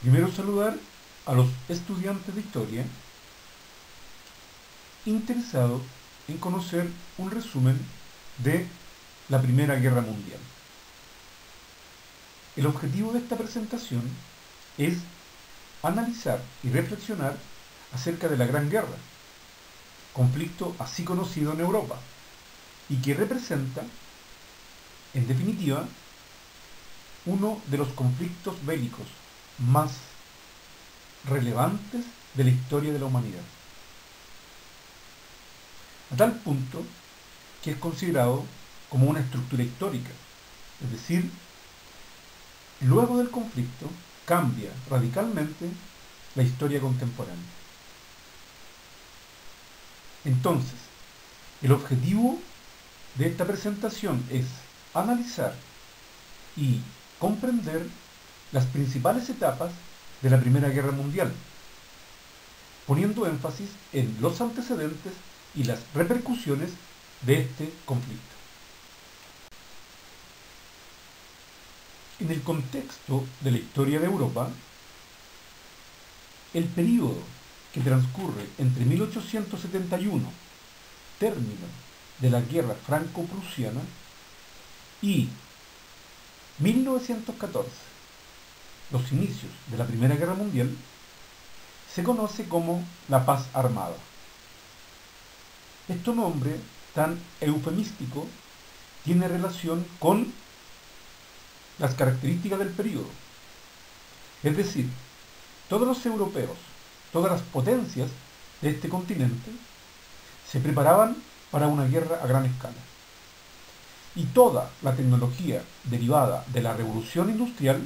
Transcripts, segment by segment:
Primero saludar a los estudiantes de historia interesados en conocer un resumen de la Primera Guerra Mundial. El objetivo de esta presentación es analizar y reflexionar acerca de la Gran Guerra, conflicto así conocido en Europa, y que representa, en definitiva, uno de los conflictos bélicos más relevantes de la historia de la humanidad. A tal punto que es considerado como una estructura histórica, es decir, luego del conflicto cambia radicalmente la historia contemporánea. Entonces, el objetivo de esta presentación es analizar y comprender las principales etapas de la Primera Guerra Mundial, poniendo énfasis en los antecedentes y las repercusiones de este conflicto. En el contexto de la historia de Europa, el período que transcurre entre 1871, término de la Guerra Franco-Prusiana, y 1914, los inicios de la Primera Guerra Mundial, se conoce como la paz armada. Este nombre tan eufemístico tiene relación con las características del período. Es decir, todos los europeos, todas las potencias de este continente se preparaban para una guerra a gran escala. Y toda la tecnología derivada de la revolución industrial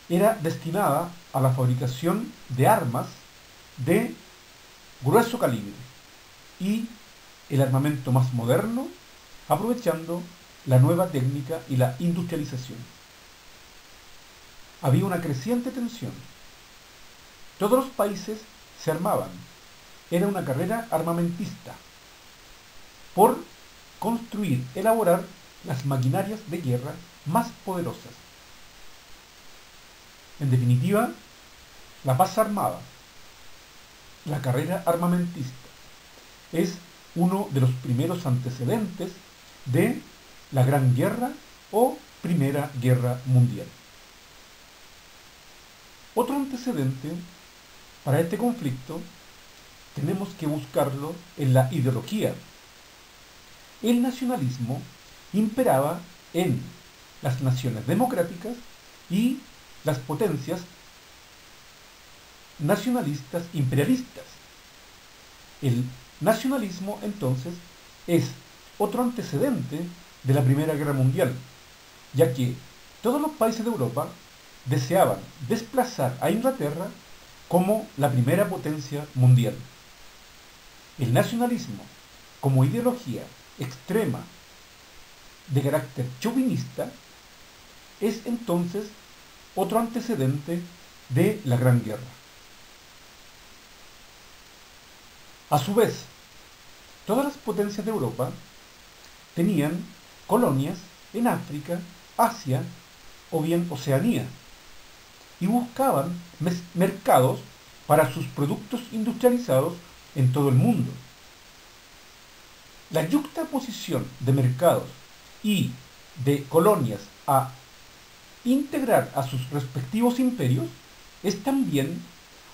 era destinada a la fabricación de armas de grueso calibre y el armamento más moderno, aprovechando la nueva técnica y la industrialización. Había una creciente tensión. Todos los países se armaban. Era una carrera armamentista por construir, elaborar las maquinarias de guerra más poderosas. En definitiva, la paz armada, la carrera armamentista, es uno de los primeros antecedentes de la Gran Guerra o Primera Guerra Mundial. Otro antecedente para este conflicto tenemos que buscarlo en la ideología. El nacionalismo imperaba en las naciones democráticas y las potencias nacionalistas imperialistas. El nacionalismo, entonces, es otro antecedente de la Primera Guerra Mundial, ya que todos los países de Europa deseaban desplazar a Inglaterra como la primera potencia mundial. El nacionalismo, como ideología extrema de carácter chauvinista, es entonces otro antecedente de la Gran Guerra. A su vez, todas las potencias de Europa tenían colonias en África, Asia o bien Oceanía, y buscaban mercados para sus productos industrializados en todo el mundo. La yuxtaposición de mercados y de colonias a integrar a sus respectivos imperios es también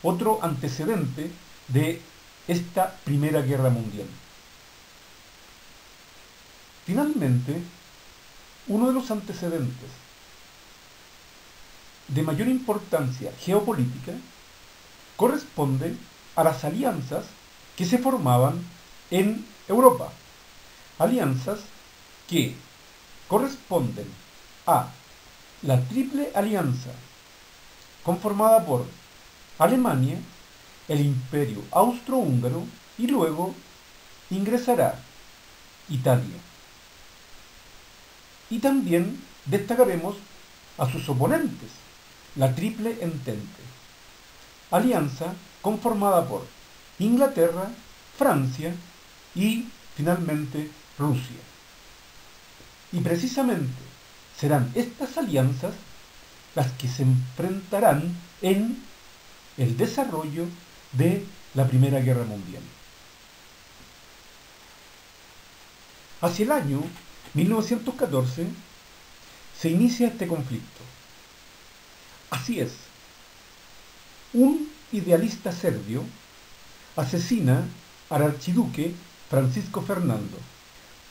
otro antecedente de esta Primera Guerra Mundial. Finalmente, uno de los antecedentes de mayor importancia geopolítica corresponde a las alianzas que se formaban en Europa, alianzas que corresponden a la Triple Alianza conformada por Alemania, el Imperio Austrohúngaro y luego ingresará Italia. Y también destacaremos a sus oponentes, la Triple Entente, alianza conformada por Inglaterra, Francia y finalmente Rusia. Y precisamente serán estas alianzas las que se enfrentarán en el desarrollo de la Primera Guerra Mundial. Hacia el año 1914 se inicia este conflicto. Así es, un idealista serbio asesina al archiduque Francisco Fernando,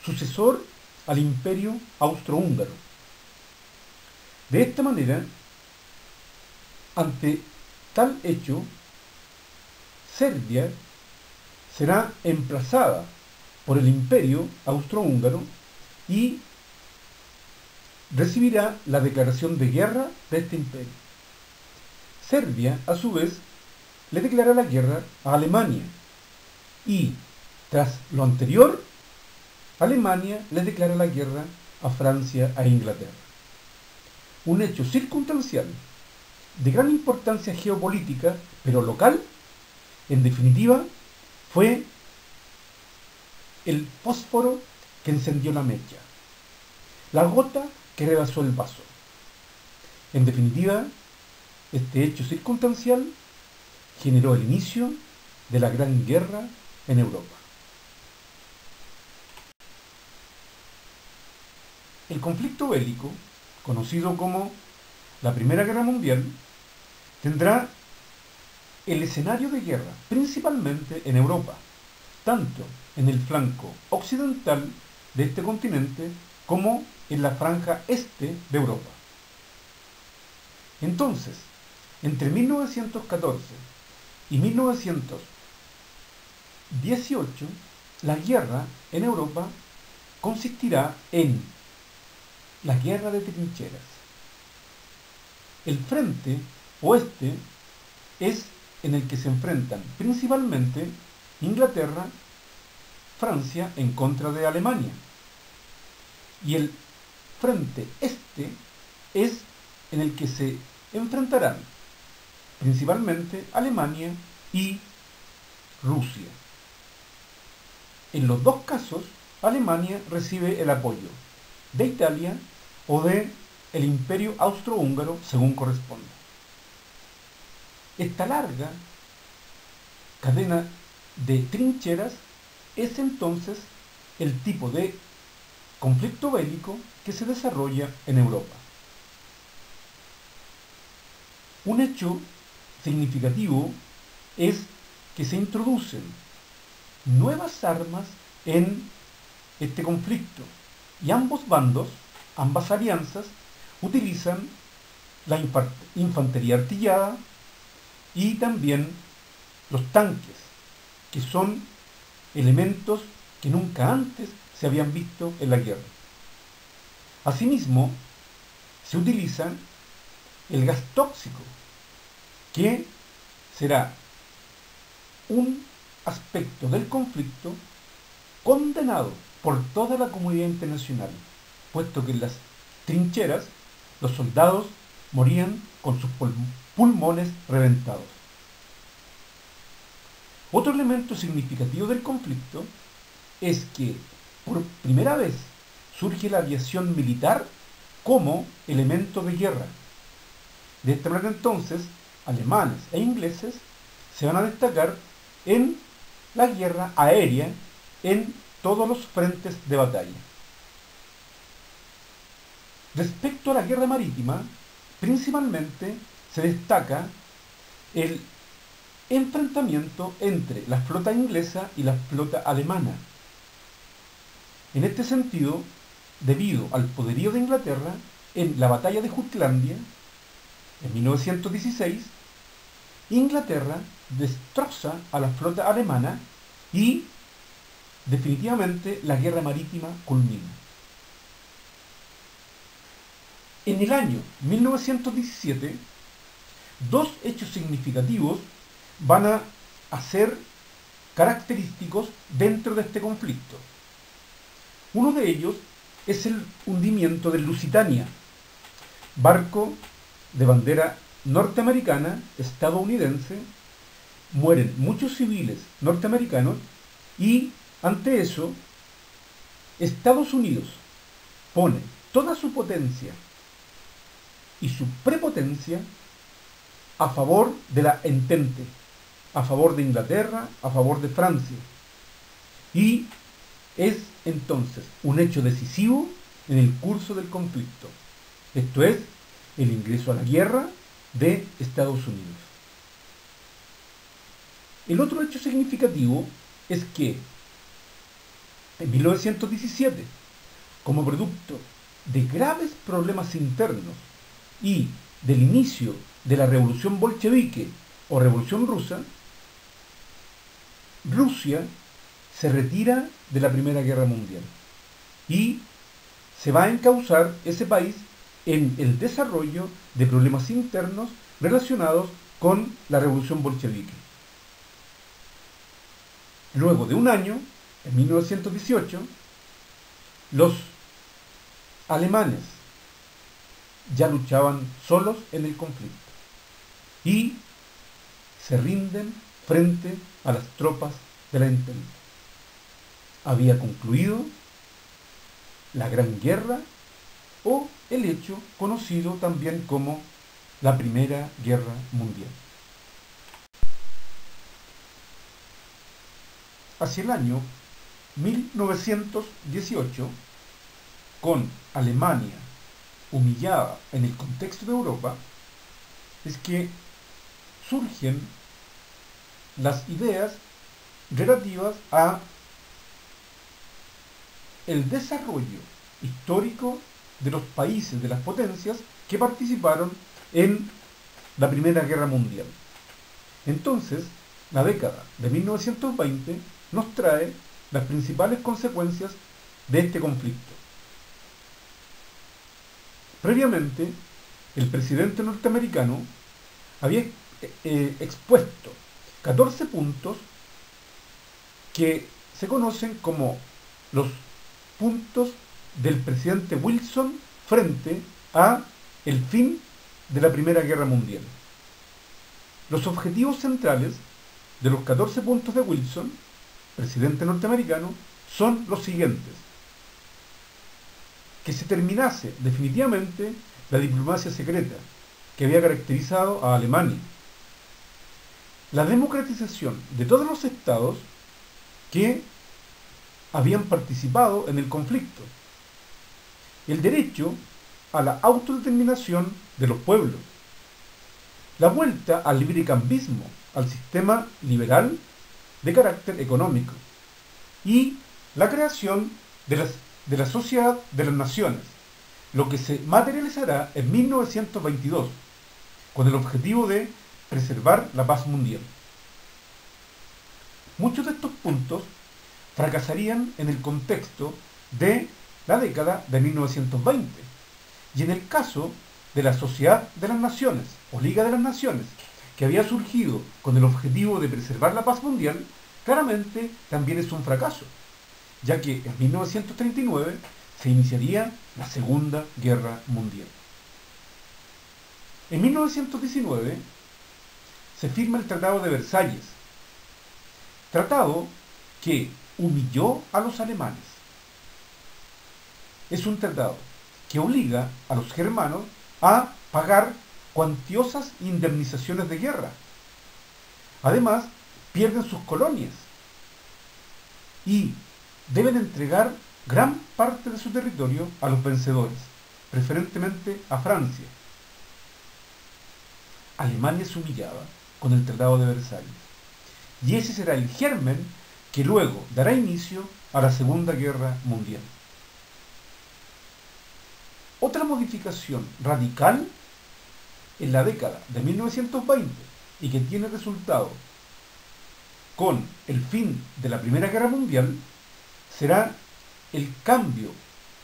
sucesor al imperio austrohúngaro. De esta manera, ante tal hecho, Serbia será emplazada por el imperio austrohúngaro y recibirá la declaración de guerra de este imperio. Serbia, a su vez, le declara la guerra a Alemania y, tras lo anterior, Alemania le declara la guerra a Francia e Inglaterra. Un hecho circunstancial de gran importancia geopolítica, pero local, en definitiva, fue el fósforo que encendió la mecha, la gota que rebasó el vaso. En definitiva, este hecho circunstancial generó el inicio de la Gran Guerra en Europa. El conflicto bélico, conocido como la Primera Guerra Mundial, tendrá el escenario de guerra principalmente en Europa, tanto en el flanco occidental de este continente como en la franja este de Europa. Entonces, entre 1914 y 1918, la guerra en Europa consistirá en la guerra de trincheras. El frente oeste es en el que se enfrentan principalmente Inglaterra, Francia en contra de Alemania. Y el frente este es en el que se enfrentarán principalmente Alemania y Rusia. En los dos casos, Alemania recibe el apoyo de Italia o de el Imperio Austrohúngaro, según corresponda. Esta larga cadena de trincheras es entonces el tipo de conflicto bélico que se desarrolla en Europa. Un hecho significativo es que se introducen nuevas armas en este conflicto y ambos bandos, ambas alianzas, utilizan la infantería artillada y también los tanques, que son elementos que nunca antes se habían visto en la guerra. Asimismo, se utiliza el gas tóxico, que será un aspecto del conflicto condenado por toda la comunidad internacional, puesto que en las trincheras los soldados morían con sus pulmones reventados. Otro elemento significativo del conflicto es que por primera vez surge la aviación militar como elemento de guerra. De esta manera entonces, alemanes e ingleses se van a destacar en la guerra aérea en todos los frentes de batalla. Respecto a la guerra marítima, principalmente se destaca el enfrentamiento entre la flota inglesa y la flota alemana. En este sentido, debido al poderío de Inglaterra, en la batalla de Jutlandia, en 1916, Inglaterra destroza a la flota alemana y definitivamente la guerra marítima culmina. En el año 1917, dos hechos significativos van a ser característicos dentro de este conflicto. Uno de ellos es el hundimiento del Lusitania, barco de bandera norteamericana, estadounidense. Mueren muchos civiles norteamericanos y ante eso Estados Unidos pone toda su potencia y su prepotencia a favor de la Entente, a favor de Inglaterra, a favor de Francia. Y es entonces un hecho decisivo en el curso del conflicto. Esto es, el ingreso a la guerra de Estados Unidos. El otro hecho significativo es que en 1917, como producto de graves problemas internos y del inicio de la revolución bolchevique o revolución rusa, Rusia se retira de la Primera Guerra Mundial y se va a encauzar ese país en el desarrollo de problemas internos relacionados con la revolución bolchevique. Luego de un año, en 1918, los alemanes ya luchaban solos en el conflicto y se rinden frente a las tropas de la Entente. Había concluido la Gran Guerra o el hecho conocido también como la Primera Guerra Mundial. Hacia el año 1918, con Alemania humillada en el contexto de Europa, es que surgen las ideas relativas a el desarrollo histórico de los países, de las potencias que participaron en la Primera Guerra Mundial. Entonces, la década de 1920 nos trae las principales consecuencias de este conflicto. Previamente, el presidente norteamericano había expuesto 14 puntos que se conocen como los puntos del presidente Wilson frente a el fin de la Primera Guerra Mundial. Los objetivos centrales de los 14 puntos de Wilson, presidente norteamericano, son los siguientes: que se terminase definitivamente la diplomacia secreta que había caracterizado a Alemania, la democratización de todos los estados que habían participado en el conflicto, el derecho a la autodeterminación de los pueblos, la vuelta al librecambismo, al sistema liberal de carácter económico y la creación de la Sociedad de las Naciones, lo que se materializará en 1922 con el objetivo de preservar la paz mundial. Muchos de estos puntos fracasarían en el contexto de la década de 1920 y en el caso de la Sociedad de las Naciones o Liga de las Naciones, que había surgido con el objetivo de preservar la paz mundial, claramente también es un fracaso, ya que en 1939 se iniciaría la Segunda Guerra Mundial. En 1919 se firma el Tratado de Versalles, tratado que humilló a los alemanes. Es un tratado que obliga a los germanos a pagar cuantiosas indemnizaciones de guerra. Además, pierden sus colonias y deben entregar gran parte de su territorio a los vencedores, preferentemente a Francia. Alemania es humillada con el Tratado de Versalles, y ese será el germen que luego dará inicio a la Segunda Guerra Mundial. Otra modificación radical en la década de 1920 y que tiene resultado con el fin de la Primera Guerra Mundial será el cambio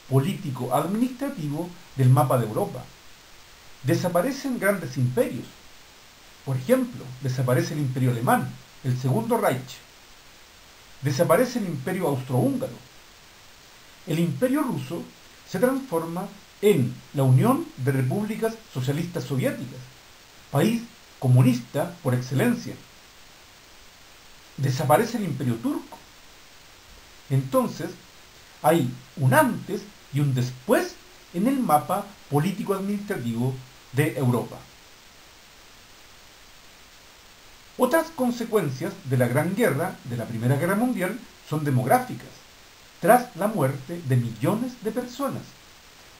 político-administrativo del mapa de Europa. Desaparecen grandes imperios. Por ejemplo, desaparece el Imperio Alemán, el Segundo Reich. Desaparece el Imperio Austrohúngaro. El Imperio Ruso se transforma en la Unión de Repúblicas Socialistas Soviéticas, país comunista por excelencia. Desaparece el Imperio Turco. Entonces, hay un antes y un después en el mapa político-administrativo de Europa. Otras consecuencias de la Gran Guerra, de la Primera Guerra Mundial, son demográficas, tras la muerte de millones de personas.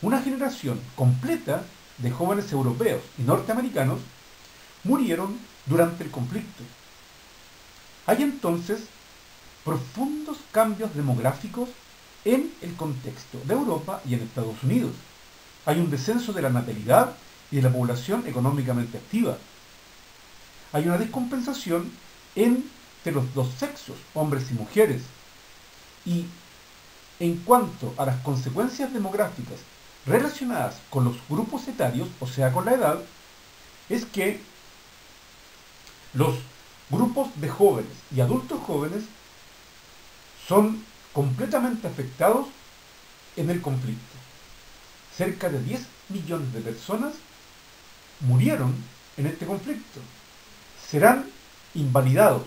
Una generación completa de jóvenes europeos y norteamericanos murieron durante el conflicto. Hay entonces profundos cambios demográficos en el contexto de Europa y en Estados Unidos. Hay un descenso de la natalidad y de la población económicamente activa. Hay una descompensación entre los dos sexos, hombres y mujeres. Y en cuanto a las consecuencias demográficas relacionadas con los grupos etarios, o sea, con la edad, es que los grupos de jóvenes y adultos jóvenes son completamente afectados en el conflicto. Cerca de 10 millones de personas murieron en este conflicto. Serán invalidados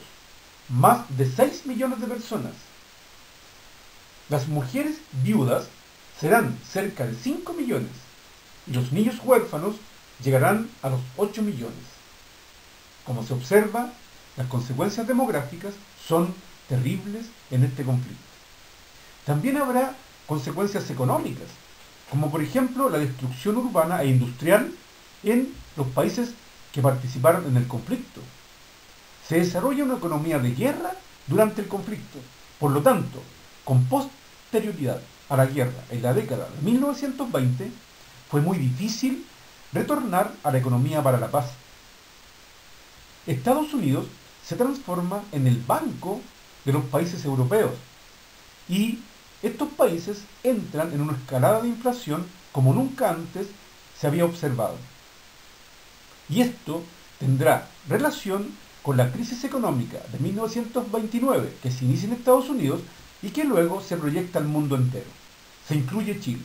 más de 6 millones de personas. Las mujeres viudas serán cerca de 5 millones y los niños huérfanos llegarán a los 8 millones. Como se observa, las consecuencias demográficas son terribles en este conflicto. También habrá consecuencias económicas, como por ejemplo la destrucción urbana e industrial en los países que participaron en el conflicto. Se desarrolla una economía de guerra durante el conflicto. Por lo tanto, con posterioridad a la guerra en la década de 1920, fue muy difícil retornar a la economía para la paz. Estados Unidos se transforma en el banco de los países europeos y estos países entran en una escalada de inflación como nunca antes se había observado. Y esto tendrá relación con la crisis económica de 1929 que se inicia en Estados Unidos y que luego se proyecta al mundo entero. Se incluye Chile.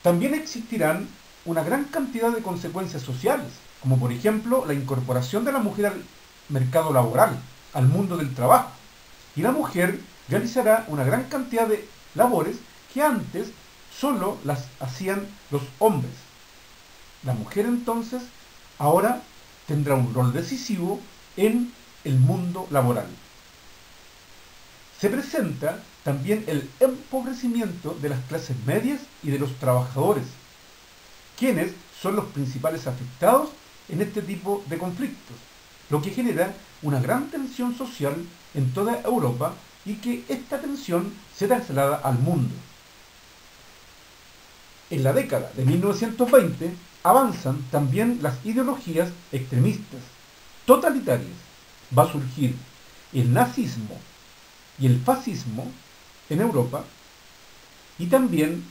También existirán una gran cantidad de consecuencias sociales, como por ejemplo la incorporación de la mujer al mercado laboral, al mundo del trabajo. Y la mujer realizará una gran cantidad de labores que antes solo las hacían los hombres. La mujer entonces ahora tendrá un rol decisivo en el mundo laboral. Se presenta también el empobrecimiento de las clases medias y de los trabajadores, quienes son los principales afectados en este tipo de conflictos, lo que genera una gran tensión social en toda Europa y que esta tensión se traslada al mundo. En la década de 1920 avanzan también las ideologías extremistas, totalitarias. Va a surgir el nazismo y el fascismo en Europa, y también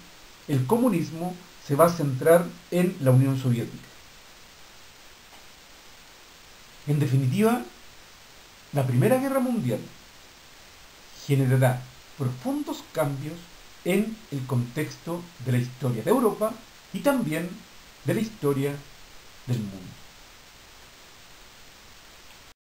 el comunismo se va a centrar en la Unión Soviética. En definitiva, la Primera Guerra Mundial generará profundos cambios en el contexto de la historia de Europa y también de la historia del mundo.